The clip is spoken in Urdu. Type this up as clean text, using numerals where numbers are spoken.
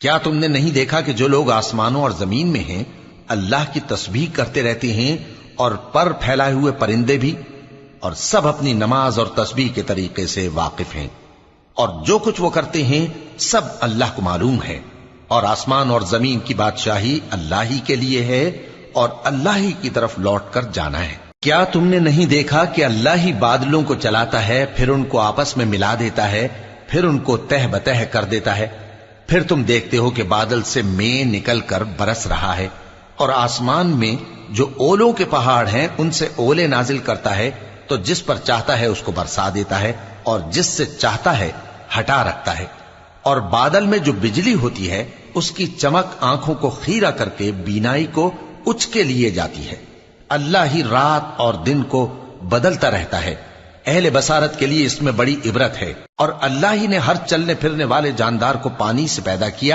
کیا تم نے نہیں دیکھا کہ جو لوگ آسمانوں اور زمین میں ہیں اللہ کی تسبیح کرتے رہتے ہیں اور پر پھیلائے ہوئے پرندے بھی، اور سب اپنی نماز اور تسبیح کے طریقے سے واقف ہیں، اور جو کچھ وہ کرتے ہیں سب اللہ کو معلوم ہے، اور آسمان اور زمین کی بادشاہی اللہ ہی کے لیے ہے اور اللہ ہی کی طرف لوٹ کر جانا ہے۔ کیا تم نے نہیں دیکھا کہ اللہ ہی بادلوں کو چلاتا ہے، پھر ان کو آپس میں ملا دیتا ہے، پھر ان کو تہ بتہ کر دیتا ہے، پھر تم دیکھتے ہو کہ بادل سے مے نکل کر برس رہا ہے، اور آسمان میں جو اولوں کے پہاڑ ہیں ان سے اولے نازل کرتا ہے، تو جس پر چاہتا ہے اس کو برسا دیتا ہے اور جس سے چاہتا ہے ہٹا رکھتا ہے، اور بادل میں جو بجلی ہوتی ہے اس کی چمک آنکھوں کو خیرہ کر کے بینائی کو اچ کے لیے جاتی ہے۔ اللہ ہی رات اور دن کو بدلتا رہتا ہے، اہل بصارت کے لیے اس میں بڑی عبرت ہے۔ اور اللہ ہی نے ہر چلنے پھرنے والے جاندار کو پانی سے پیدا کیا